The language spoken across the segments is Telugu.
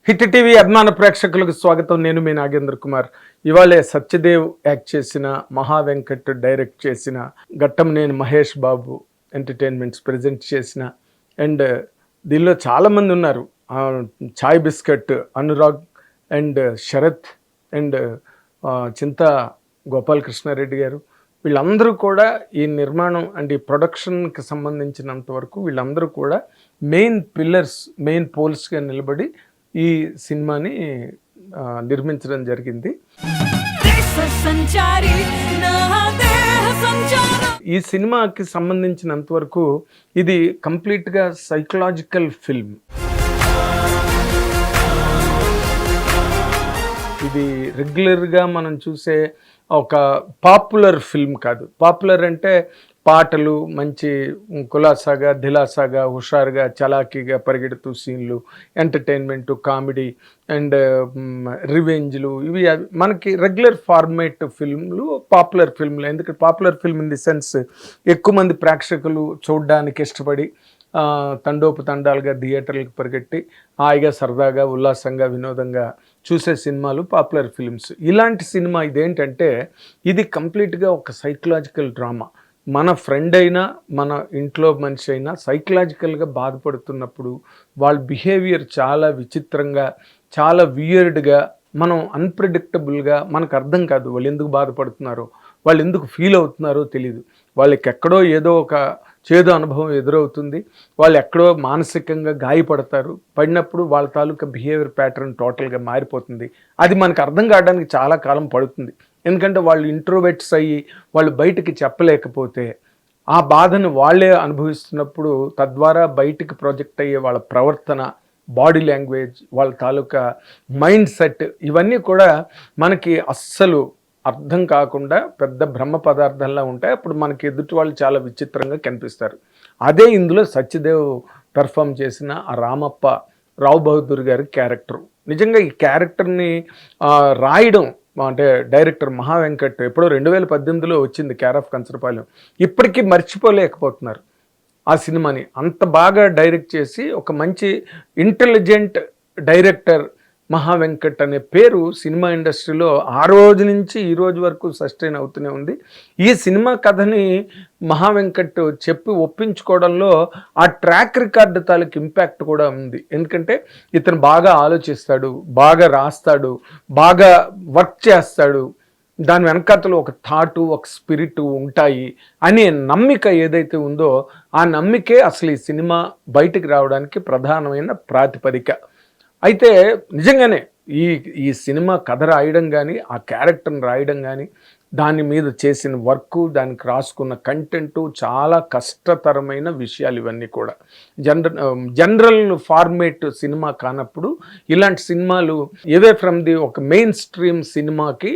హిట్ టీవీ అభిమాన ప్రేక్షకులకు స్వాగతం. నేను మీ నాగేంద్ర కుమార్. ఇవాళే సత్యదేవ్ యాక్ట్ చేసిన, మహా వెంకట్ డైరెక్ట్ చేసిన, ఘట్టంనేని మహేష్ బాబు ఎంటర్టైన్మెంట్స్ ప్రజెంట్ చేసిన అండ్ దీనిలో చాలామంది ఉన్నారు. Chai Biscuit Anurag and Sharath and Chinta Gopalakrishna Reddy garu, వీళ్ళందరూ కూడా ఈ నిర్మాణం అండ్ ఈ ప్రొడక్షన్కి సంబంధించినంత వరకు వీళ్ళందరూ కూడా మెయిన్ పిల్లర్స్, మెయిన్ పోల్స్గా నిలబడి ఈ సినిమాని నిర్మించడం జరిగింది. ఈ సినిమాకి సంబంధించినంత వరకు ఇది కంప్లీట్గా సైకలాజికల్ ఫిల్మ్. ఇది రెగ్యులర్గా మనం చూసే ఒక పాపులర్ ఫిల్మ్ కాదు. పాపులర్ అంటే పాటలు మంచి కులాసాగా, దిలాసాగా, హుషారుగా, చలాకీగా పరిగెడుతూ సీన్లు, ఎంటర్టైన్మెంట్, కామెడీ అండ్ రివెంజ్లు, ఇవి మనకి రెగ్యులర్ ఫార్మేట్ ఫిల్మ్లు పాపులర్ ఫిల్మ్లు. ఎందుకంటే popular film in the sense ఎక్కువ మంది ప్రేక్షకులు చూడడానికి ఇష్టపడి తండోపతండాలుగా థియేటర్లకు పరిగెట్టి హాయిగా, సరదాగా, ఉల్లాసంగా, వినోదంగా చూసే సినిమాలు పాపులర్ ఫిల్మ్స్. ఇలాంటి సినిమా ఇదేంటంటే ఇది కంప్లీట్గా ఒక సైకలాజికల్ డ్రామా. మన ఫ్రెండ్ అయినా, మన ఇంట్లో మనిషి అయినా సైకలాజికల్గా బాధపడుతున్నప్పుడు వాళ్ళ బిహేవియర్ చాలా విచిత్రంగా, చాలా వియర్డ్గా, మనం అన్ప్రెడిక్టబుల్గా, మనకు అర్థం కాదు వాళ్ళు ఎందుకు బాధపడుతున్నారో, వాళ్ళు ఎందుకు ఫీల్ అవుతున్నారో తెలియదు. వాళ్ళకి ఎక్కడో ఏదో ఒక చేదు అనుభవం ఎదురవుతుంది, వాళ్ళు ఎక్కడో మానసికంగా గాయపడతారు. పడినప్పుడు వాళ్ళ తాలూకా బిహేవియర్ ప్యాటర్న్ టోటల్గా మారిపోతుంది. అది మనకు అర్థం కావడానికి చాలా కాలం పడుతుంది. ఎందుకంటే వాళ్ళు ఇంట్రోవర్ట్స్ అయ్యి వాళ్ళు బయటికి చెప్పలేకపోతే ఆ బాధను వాళ్ళే అనుభవిస్తున్నప్పుడు తద్వారా బయటికి ప్రొజెక్ట్ అయ్యే వాళ్ళ ప్రవర్తన, బాడీ లాంగ్వేజ్, వాళ్ళ తాలూకా మైండ్ సెట్, ఇవన్నీ కూడా మనకి అస్సలు అర్థం కాకుండా పెద్ద బ్రహ్మ పదార్థంలా ఉంటాయి. అప్పుడు మనకి ఎదుటి వాళ్ళు చాలా విచిత్రంగా కనిపిస్తారు. అదే ఇందులో సత్యదేవ్ పెర్ఫామ్ చేసిన ఆ రామప్ప, రావు బహదూర్ గారి క్యారెక్టర్. నిజంగా ఈ క్యారెక్టర్ని రాయడం అంటే డైరెక్టర్ మహా వెంకట్ ఎప్పుడో 2018లో వచ్చింది కేర్ ఆఫ్ కంచరపాలెం. ఇప్పటికీ మర్చిపోలేకపోతున్నారు ఆ సినిమాని. అంత బాగా డైరెక్ట్ చేసి ఒక మంచి ఇంటెలిజెంట్ డైరెక్టర్ మహా వెంకట్ అనే పేరు సినిమా ఇండస్ట్రీలో ఆ రోజు నుంచి ఈ రోజు వరకు సస్టైన్ అవుతూనే ఉంది. ఈ సినిమా కథని మహా వెంకట్ చెప్పి ఒప్పించుకోవడంలో ఆ ట్రాక్ రికార్డు తాలూకు ఇంపాక్ట్ కూడా ఉంది. ఎందుకంటే ఇతను బాగా ఆలోచిస్తాడు, బాగా రాస్తాడు, బాగా వర్క్ చేస్తాడు, దాని వెనకాతలో ఒక థాటు, ఒక స్పిరిట్ ఉంటాయి అనే నమ్మిక ఏదైతే ఉందో ఆ నమ్మికే అసలు ఈ సినిమా బయటికి రావడానికి ప్రధానమైన ప్రాతిపదిక. అయితే నిజంగానే ఈ సినిమా కథ రాయడం కానీ, ఆ క్యారెక్టర్ని రాయడం కానీ, దాని మీద చేసిన వర్క్, దానికి రాసుకున్న కంటెంటు చాలా కష్టతరమైన విషయాలు ఇవన్నీ కూడా. జనరల్ ఫార్మేట్ సినిమా కానప్పుడు ఇలాంటి సినిమాలు ఏవే ఫ్రమ్ ది ఒక మెయిన్ స్ట్రీమ్ సినిమాకి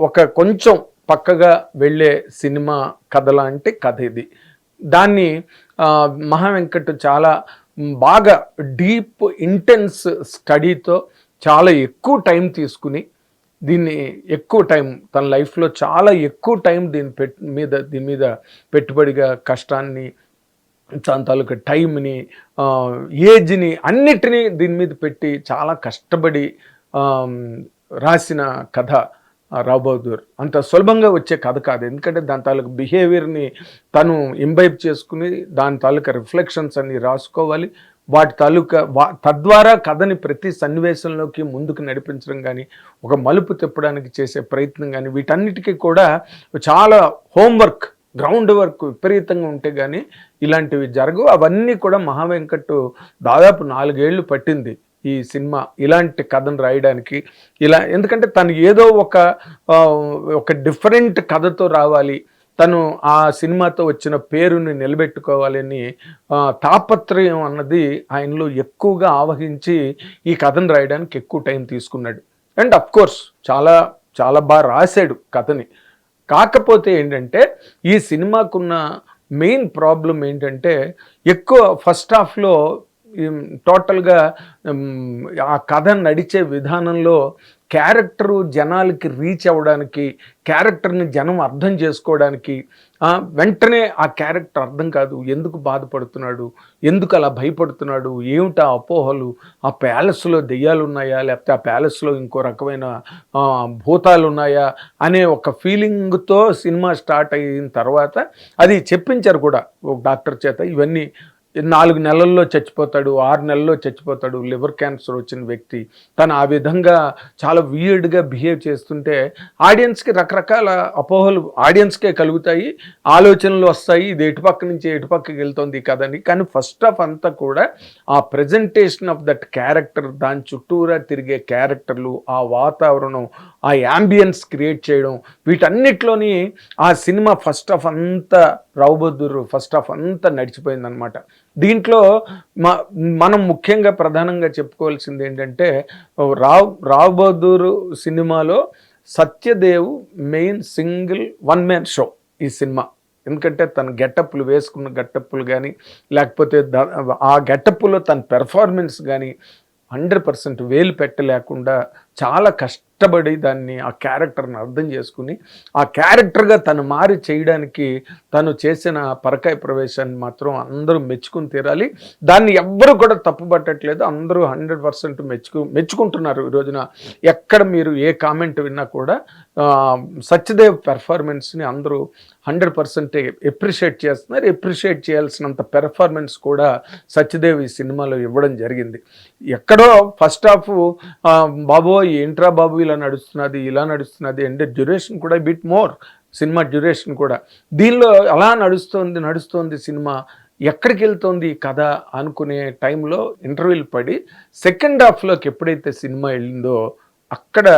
ఒక కొంచెం పక్కగా వెళ్ళే సినిమా కథ లాంటి కథ ఇది. దాన్ని మహా వెంకట్ చాలా బాగా డీప్ ఇంటెన్స్ స్టడీతో చాలా ఎక్కువ టైం తీసుకుని దీన్ని ఎక్కువ టైం తన లైఫ్లో చాలా ఎక్కువ టైం దీని మీద పెట్టుబడిగా కష్టాన్ని, దాని తాలూకా టైంని, ఏజ్ని, అన్నిటినీ దీని మీద పెట్టి చాలా కష్టపడి రాసిన కథ రావు బహదూర్. అంత సులభంగా వచ్చే కథ కాదు. ఎందుకంటే దాని తాలూకా బిహేవియర్ని తను ఇంబైబ్ చేసుకుని దాని తాలూకా రిఫ్లెక్షన్స్ అన్ని రాసుకోవాలి. వాటి తాలూకా తద్వారా కథని ప్రతి సన్నివేశంలోకి ముందుకు నడిపించడం కానీ, ఒక మలుపు తిప్పడానికి చేసే ప్రయత్నం కానీ, వీటన్నిటికీ కూడా చాలా హోంవర్క్, గ్రౌండ్ వర్క్ విపరీతంగా ఉంటే కానీ ఇలాంటివి జరగవు. అవన్నీ కూడా మహా వెంకట్ దాదాపు 4 ఏళ్ళు పట్టింది ఈ సినిమా ఇలాంటి కథను రాయడానికి. ఎందుకంటే తను ఏదో ఒక డిఫరెంట్ కథతో రావాలి, తను ఆ సినిమాతో వచ్చిన పేరుని నిలబెట్టుకోవాలని తాపత్రయం అన్నది ఆయనలో ఎక్కువగా ఆవహించి ఈ కథను రాయడానికి ఎక్కువ టైం తీసుకున్నాడు. అండ్ అఫ్కోర్స్ చాలా చాలా బాగా రాశాడు కథని. కాకపోతే ఏంటంటే ఈ సినిమాకున్న మెయిన్ ప్రాబ్లం ఏంటంటే ఎక్కువ ఫస్ట్ హాఫ్లో టోటల్గా ఆ కథ నడిచే విధానంలో క్యారెక్టరు జనాలకి రీచ్ అవ్వడానికి, క్యారెక్టర్ని జనం అర్థం చేసుకోవడానికి వెంటనే ఆ క్యారెక్టర్ అర్థం కాదు, ఎందుకు బాధపడుతున్నాడు, ఎందుకు అలా భయపడుతున్నాడు, ఏమిటా అపోహలు, ఆ ప్యాలెస్లో దెయ్యాలు ఉన్నాయా, లేకపోతే ఆ ప్యాలెస్లో ఇంకో రకమైన భూతాలు ఉన్నాయా అనే ఒక ఫీలింగ్తో సినిమా స్టార్ట్ అయిన తర్వాత అది చెప్పించారు కూడా ఒక డాక్టర్ చేత. ఇవన్నీ 4 నెలల్లో చచ్చిపోతాడు, 6 నెలల్లో చచ్చిపోతాడు, లివర్ క్యాన్సర్ వచ్చిన వ్యక్తి, తను ఆ విధంగా చాలా వియర్డ్గా బిహేవ్ చేస్తుంటే ఆడియన్స్కి రకరకాల అపోహలు ఆడియన్స్కే కలుగుతాయి, ఆలోచనలు వస్తాయి, ఇది ఎటుపక్క నుంచి ఎటుపక్కకి వెళ్తుంది కదని. కానీ ఫస్ట్ ఆఫ్ అంతా కూడా ఆ ప్రజెంటేషన్ ఆఫ్ దట్ క్యారెక్టర్, దాని చుట్టూరా తిరిగే క్యారెక్టర్లు, ఆ వాతావరణం, ఆ యాంబియన్స్ క్రియేట్ చేయడం, వీటన్నిటిలోని ఆ సినిమా ఫస్ట్ ఆఫ్ అంతా రావు బహదూర్ ఫస్ట్ ఆఫ్ అంతా నడిచిపోయిందనమాట. దీంట్లో మనం ముఖ్యంగా ప్రధానంగా చెప్పుకోవాల్సింది ఏంటంటే రావు బహదూర్ సినిమాలో Satyadev main single 1 man show ఈ సినిమా. ఎందుకంటే తన గెటప్లు వేసుకున్న గెటప్లు కానీ, లేకపోతే ఆ గెటప్లో తన పెర్ఫార్మెన్స్ కానీ 100% వేలు పెట్టలేకుండా చాలా కష్టపడి దాన్ని ఆ క్యారెక్టర్ని అర్థం చేసుకుని ఆ క్యారెక్టర్గా తను మారి చేయడానికి తను చేసిన పరకాయ ప్రవేశాన్ని మాత్రం అందరూ మెచ్చుకుని తీరాలి. దాన్ని ఎవ్వరు కూడా తప్పుపట్టట్లేదు, అందరూ 100% మెచ్చుకుంటున్నారు. ఈ రోజున ఎక్కడ మీరు ఏ కామెంట్ విన్నా కూడా సత్యదేవ్ పెర్ఫార్మెన్స్ని అందరూ 100% ఎప్రిషియేట్ చేస్తున్నారు. ఎప్రిషియేట్ చేయాల్సినంత పెర్ఫార్మెన్స్ కూడా సత్యదేవ్ ఈ సినిమాలో ఇవ్వడం జరిగింది. ఎక్కడో ఫస్ట్ హాఫ్ బాబో ఏంట్రా బాబు ఇలా నడుస్తున్నది అంటే డ్యూరేషన్ కూడా బిట్ మోర్, సినిమా డ్యూరేషన్ కూడా. దీనిలో అలా నడుస్తోంది సినిమా, ఎక్కడికి వెళ్తోంది ఈ కథ అనుకునే టైంలో ఇంటర్వ్యూలు పడి సెకండ్ హాఫ్లోకి ఎప్పుడైతే సినిమా వెళ్ళిందో అక్కడ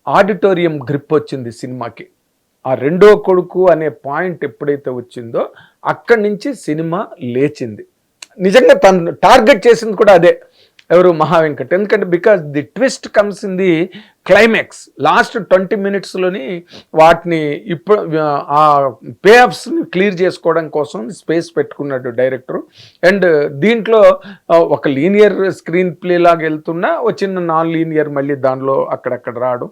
ఆడిటోరియం గ్రిప్ వచ్చింది సినిమాకి. ఆ రెండో కొడుకు అనే పాయింట్ ఎప్పుడైతే వచ్చిందో అక్కడి నుంచి సినిమా లేచింది. నిజంగా తను టార్గెట్ చేసింది కూడా అదే, ఎవరు మహావెంకట్. ఎందుకంటే because the twist comes in the climax, last 20 minutesలోని వాటిని ఇప్పుడు ఆ పే ఆఫ్స్ని క్లియర్ చేసుకోవడం కోసం స్పేస్ పెట్టుకున్నాడు డైరెక్టరు. అండ్ దీంట్లో ఒక లీనియర్ స్క్రీన్ ప్లే లాగా వెళ్తున్నా ఒక చిన్న నాన్ లీనియర్ మళ్ళీ దానిలో అక్కడక్కడ రావడం,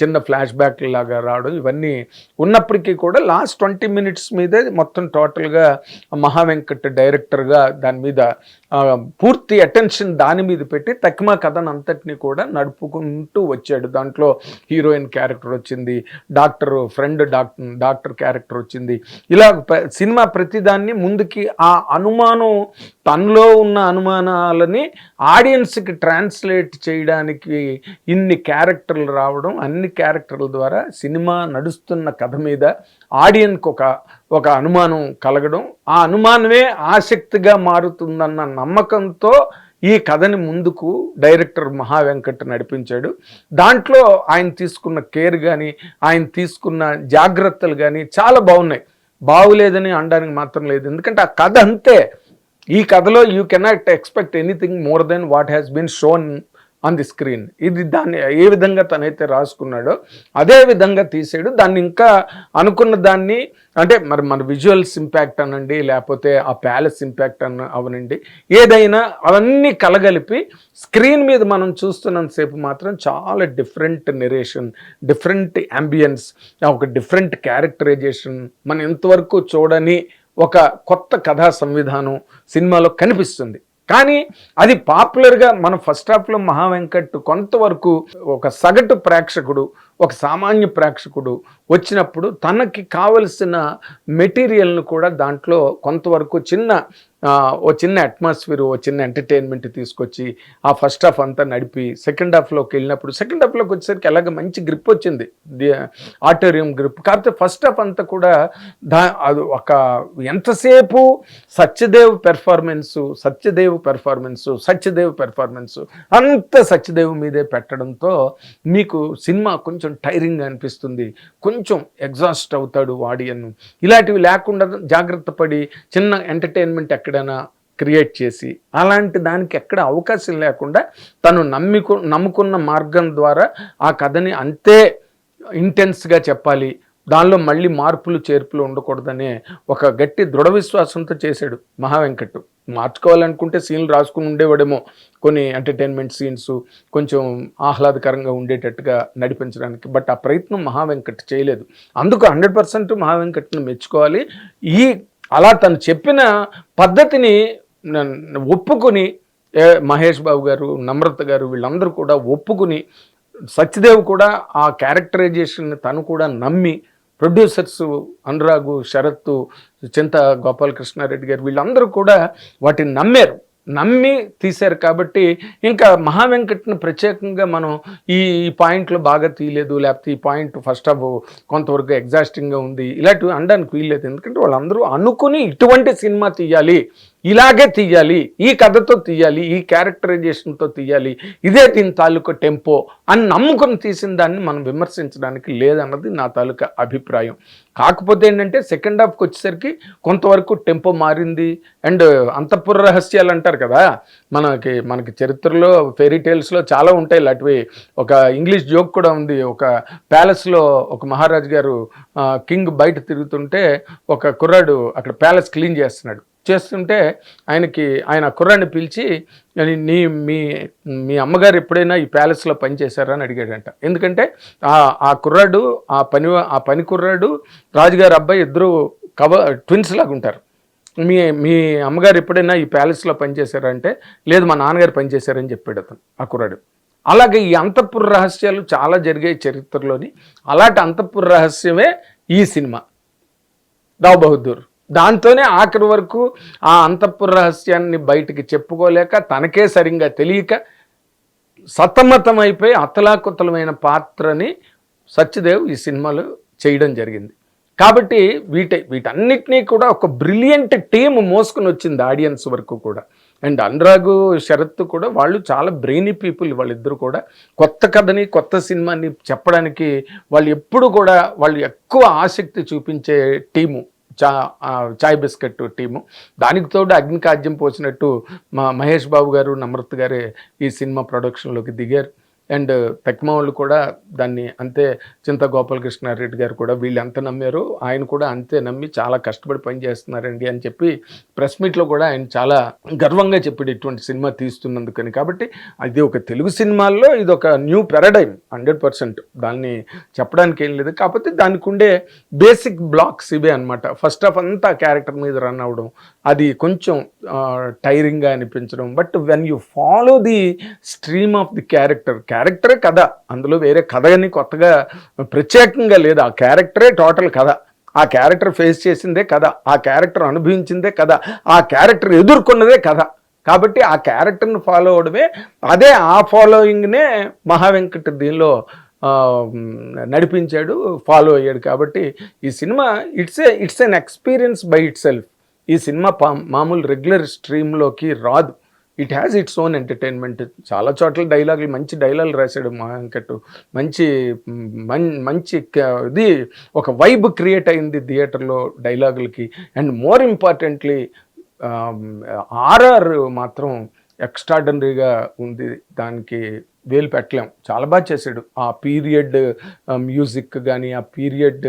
చిన్న ఫ్లాష్ బ్యాక్ లాగా రావడం, ఇవన్నీ ఉన్నప్పటికీ కూడా లాస్ట్ 20 minutes మీదే మొత్తం టోటల్గా మహావెంకట్ డైరెక్టర్గా దాని మీద పూర్తి అటెన్షన్ దాని మీద పెట్టి తక్మా కథను అంతటినీ కూడా నడుపుకుంటూ వచ్చాడు. దాంట్లో హీరోయిన్ క్యారెక్టర్ వచ్చింది, డాక్టర్ క్యారెక్టర్ వచ్చింది. ఇలా సినిమా ప్రతిదాన్ని ముందుకి ఆ అనుమానం, తనలో ఉన్న అనుమానాలని ఆడియన్స్కి ట్రాన్స్లేట్ చేయడానికి ఇన్ని క్యారెక్టర్లు రావడం, అన్ని క్యారెక్టర్ల ద్వారా సినిమా నడుస్తున్న కథ మీద ఆడియన్కి ఒక అనుమానం కలగడం, ఆ అనుమానమే ఆసక్తిగా మారుతుందన్న నమ్మకంతో ఈ కథని ముందుకు డైరెక్టర్ మహావెంకట్ నడిపించాడు. దాంట్లో ఆయన తీసుకున్న కేర్ కానీ, ఆయన తీసుకున్న జాగ్రత్తలు కానీ చాలా బాగున్నాయి. బాగులేదని అనడానికి మాత్రం లేదు, ఎందుకంటే ఆ కథ అంతే. ఈ కథలో you cannot expect anything more than what has been shown on the screen. ఇది దాన్ని ఏ విధంగా తనైతే రాసుకున్నాడో అదే విధంగా తీసాడు. దాన్ని ఇంకా అనుకున్న దాన్ని, అంటే మరి మన విజువల్స్ ఇంపాక్ట్ అనండి, లేకపోతే ఆ ప్యాలెస్ ఇంపాక్ట్ అవనండి, ఏదైనా అవన్నీ కలగలిపి స్క్రీన్ మీద మనం చూస్తున్నంతసేపు మాత్రం చాలా డిఫరెంట్ నెరేషన్, డిఫరెంట్ యాంబియన్స్, ఒక డిఫరెంట్ క్యారెక్టరైజేషన్, మనం ఇంతవరకు చూడని ఒక కొత్త కథా సంవిధానం సినిమాలో కనిపిస్తుంది. కానీ అది పాపులర్గా మన ఫస్ట్ హాఫ్లో మహావెంకట్ కొంతవరకు ఒక సగటు ప్రేక్షకుడు, ఒక సామాన్య ప్రేక్షకుడు వచ్చినప్పుడు తనకి కావలసిన మెటీరియల్ను కూడా దాంట్లో కొంతవరకు ఓ చిన్న అట్మాస్ఫియర్, ఓ చిన్న ఎంటర్టైన్మెంట్ తీసుకొచ్చి ఆ ఫస్ట్ హాఫ్ అంతా నడిపి సెకండ్ హాఫ్లోకి వెళ్ళినప్పుడు, సెకండ్ హాఫ్లోకి వచ్చేసరికి అలాగే మంచి గ్రిప్ వచ్చింది, ఆడిటోరియం గ్రిప్. కాకపోతే ఫస్ట్ హాఫ్ అంతా కూడా అది ఒక ఎంతసేపు సత్యదేవ్ పెర్ఫార్మెన్సు అంత సత్యదేవ్ మీదే పెట్టడంతో మీకు సినిమా కొంచెం టైరింగ్ అనిపిస్తుంది, కొంచెం ఎగ్జాస్ట్ అవుతాడు ఆడియన్. ఇలాంటివి లేకుండా జాగ్రత్త పడి చిన్న ఎంటర్టైన్మెంట్ ఎక్కడైనా క్రియేట్ చేసి అలాంటి దానికి ఎక్కడ అవకాశం లేకుండా తను నమ్ముకున్న మార్గం ద్వారా ఆ కథని అంతే ఇంటెన్స్గా చెప్పాలి, దానిలో మళ్ళీ మార్పులు చేర్పులు ఉండకూడదనే ఒక గట్టి దృఢ విశ్వాసంతో చేశాడు మహావెంకట్. మార్చుకోవాలనుకుంటే సీన్లు రాసుకుని ఉండేవాడేమో, కొన్ని ఎంటర్టైన్మెంట్ సీన్స్ కొంచెం ఆహ్లాదకరంగా ఉండేటట్టుగా నడిపించడానికి. బట్ ఆ ప్రయత్నం మహావెంకట్ చేయలేదు. అందుకు 100% మహావెంకట్ను మెచ్చుకోవాలి. అలా తను చెప్పిన పద్ధతిని ఒప్పుకొని మహేష్ బాబు గారు, నమ్రత గారు వీళ్ళందరూ కూడా ఒప్పుకుని, సత్యదేవ్ కూడా ఆ క్యారెక్టరైజేషన్ తను కూడా నమ్మి, ప్రొడ్యూసర్స్ అనురాగు, శరత్, చింత గోపాలకృష్ణారెడ్డి గారు వీళ్ళందరూ కూడా వాటిని నమ్మి తీశారు. కాబట్టి ఇంకా మహావెంకట్ని ప్రత్యేకంగా మనం ఈ పాయింట్లో బాగా తీయలేదు, లేకపోతే ఈ పాయింట్ ఫస్ట్ హాఫ్ కొంతవరకు ఎగ్జాస్టింగ్గా ఉంది, ఇలాంటివి అనడానికి వీల్లేదు. ఎందుకంటే వాళ్ళందరూ అనుకుని ఇటువంటి సినిమా తీయాలి, ఇలాగే తీయాలి, ఈ కథతో తీయాలి, ఈ క్యారెక్టరైజేషన్తో తీయాలి, ఇదే దీని తాలూకా టెంపో అని నమ్ముకొని తీసిన దాన్ని మనం విమర్శించడానికి లేదన్నది నా తాలూకా అభిప్రాయం. కాకపోతే ఏంటంటే సెకండ్ హాఫ్కి వచ్చేసరికి కొంతవరకు టెంపో మారింది. అండ్ అంతఃపుర రహస్యాలు అంటారు కదా, మనకి చరిత్రలో ఫెయిరీ టేల్స్లో చాలా ఉంటాయి ఇలాంటివి. ఒక ఇంగ్లీష్ జోక్ కూడా ఉంది. ఒక ప్యాలెస్లో ఒక మహారాజు గారు కింగ్ బయట తిరుగుతుంటే ఒక కుర్రాడు అక్కడ ప్యాలెస్ క్లీన్ చేస్తుంటే ఆయన కుర్రాడిని పిలిచి, మీ అమ్మగారు ఎప్పుడైనా ఈ ప్యాలెస్లో పనిచేశారా అని అడిగాడంట. ఎందుకంటే ఆ కుర్రాడు ఆ పని కుర్రాడు రాజుగారి అబ్బాయి ఇద్దరు ట్విన్స్ లాగా ఉంటారు. మీ అమ్మగారు ఎప్పుడైనా ఈ ప్యాలెస్లో పనిచేశారా అంటే, లేదు మా నాన్నగారు పనిచేశారని చెప్పాడు అతను, ఆ కుర్రాడు. అలాగే ఈ అంతఃపుర రహస్యాలు చాలా జరిగాయి చరిత్రలోని. అలాంటి అంతఃపుర రహస్యమే ఈ సినిమా రావ్ బహదూర్. దాంతోనే ఆఖరి వరకు ఆ అంతఃపుర రహస్యాన్ని బయటికి చెప్పుకోలేక, తనకే సరిగ్గా తెలియక సతమతమైపోయి అతలాకుతలమైన పాత్రని సత్యదేవ్ ఈ సినిమాలో చేయడం జరిగింది. కాబట్టి వీటన్నిటినీ కూడా ఒక బ్రిలియంట్ టీమ్ మోసుకుని వచ్చింది ఆడియన్స్ వరకు కూడా. అండ్ అనురాగు, శరత్ కూడా వాళ్ళు చాలా బ్రెయినీ పీపుల్. వాళ్ళిద్దరూ కూడా కొత్త కథని, కొత్త సినిమాని చెప్పడానికి వాళ్ళు ఎక్కువ ఆసక్తి చూపించే టీము చాయ్ బిస్కెట్ టీము. దానికి తోడు అగ్నికాజ్యం పోసినట్టు మహేష్ బాబు గారు, నమ్రత్ గారే ఈ సినిమా ప్రొడక్షన్లోకి దిగారు. అండ్ తెక్మా వాళ్ళు కూడా దాన్ని అంతే, చింత గోపాలకృష్ణారెడ్డి గారు కూడా వీళ్ళు ఎంత నమ్మారో ఆయన కూడా అంతే నమ్మి చాలా కష్టపడి పనిచేస్తున్నారండి అని చెప్పి ప్రెస్ మీట్లో కూడా ఆయన చాలా గర్వంగా చెప్పాడు ఇటువంటి సినిమా తీస్తున్నందుకని. కాబట్టి అది ఒక తెలుగు సినిమాల్లో ఇది ఒక న్యూ పారాడైమ్ 100%. దాన్ని చెప్పడానికి ఏం లేదు. కాకపోతే దానికి ఉండే బేసిక్ బ్లాక్స్ ఇవే అనమాట. ఫస్ట్ హాఫ్ అంతా క్యారెక్టర్ మీద రన్ అవ్వడం, అది కొంచెం టైరింగ్గా అనిపించడం. But when you follow the stream of the క్యారెక్టరే కథ, అందులో వేరే కథ అని కొత్తగా ప్రత్యేకంగా లేదు. ఆ క్యారెక్టరే టోటల్ కథ. ఆ క్యారెక్టర్ ఫేస్ చేసిందే కథ, ఆ క్యారెక్టర్ అనుభవించిందే కథ, ఆ క్యారెక్టర్ ఎదుర్కొన్నదే కథ. కాబట్టి ఆ క్యారెక్టర్ని ఫాలో అవడమే, ఆ ఫాలోయింగ్నే మహావెంకట్ దీనిలో నడిపించాడు, ఫాలో అయ్యాడు. కాబట్టి ఈ cinema it's an experience by it self. ఈ సినిమా మామూలు రెగ్యులర్ స్ట్రీమ్లోకి రాదు. It has its own entertainment. చాలా చోట్ల డైలాగులు, మంచి డైలాగులు రాశాడు మహావెంకట్. మంచి ఇది ఒక వైబ్ క్రియేట్ అయింది థియేటర్లో డైలాగులకి. అండ్ మోర్ ఇంపార్టెంట్లీ ఆర్ఆర్ మాత్రం ఎక్స్ట్రాడనరీగా ఉంది. దానికి వేలు పెట్టలేం. చాలా బాగా చేశాడు. ఆ పీరియడ్ మ్యూజిక్ కానీ, ఆ పీరియడ్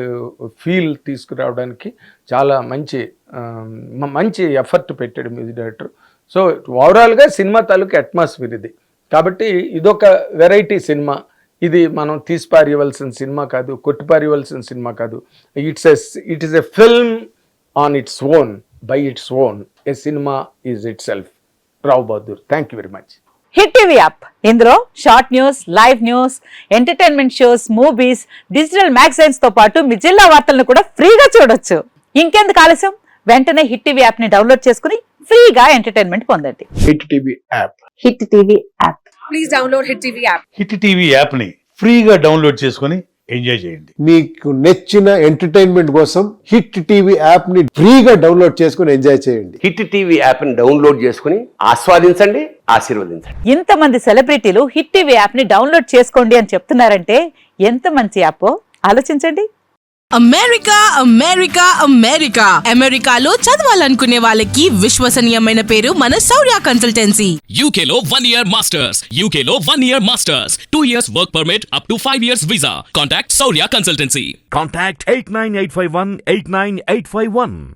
ఫీల్ తీసుకురావడానికి చాలా మంచి ఎఫర్ట్ పెట్టాడు మ్యూజిక్ డైరెక్టర్. సో ఓవరాల్గా సినిమా తాలూకు అట్మాస్ఫియర్ ఇది. కాబట్టి ఇదొక వెరైటీ సినిమా. ఇది మనం తీసిపారియవలసిన సినిమా కాదు, కొట్టిపారియవలసిన సినిమా కాదు. It is a film on its own, by its own. A cinema is itself. Rao Bahadur. Thank you very much. Hit TV app, ఇందులో short news, live news, entertainment shows, movies, digital magazines తో పాటు మీ జిల్లా వార్తలను కూడా ఫ్రీగా చూడొచ్చు. ఇంకెందుకు ఆలస్యం, వెంటనే హిట్ టీవీ యాప్ ని డౌన్లోడ్ చేసుకుని ఫ్రీగా ఎంటర్టైన్మెంట్ పొందండి. Hit TV app. Hit TV app. Please download hit TV app. Hit TV app ని ఫ్రీగా డౌన్లోడ్ చేసుకుని ఎంజాయ్ చేయండి. మీకు నచ్చిన ఎంటర్టైన్మెంట్ కోసం హిట్ టీవీ యాప్ ని ఫ్రీగా డౌన్లోడ్ చేసుకుని ఎంజాయ్ చేయండి. హిట్ టీవీ యాప్ ని డౌన్లోడ్ చేసుకుని ఆస్వాదించండి, ఆశీర్వదించండి. ఇంతమంది సెలబ్రిటీలు హిట్ టీవీ యాప్ ని డౌన్లోడ్ చేసుకోండి అని చెప్తున్నారంటే ఎంత మంచి యాప్ ఆలోచించండి. అమెరికా అమెరికా అమెరికా అమెరికాలో చదవాలనుకునే వాళ్ళకి విశ్వసనీయమైన పేరు మన శౌర్య కన్సల్టెన్సీ. UK లో 1 year masters. UK లో 1 year masters. 2 years work permit up to 5 years visa. Contact Saurya Consultancy. Contact 89851 89851.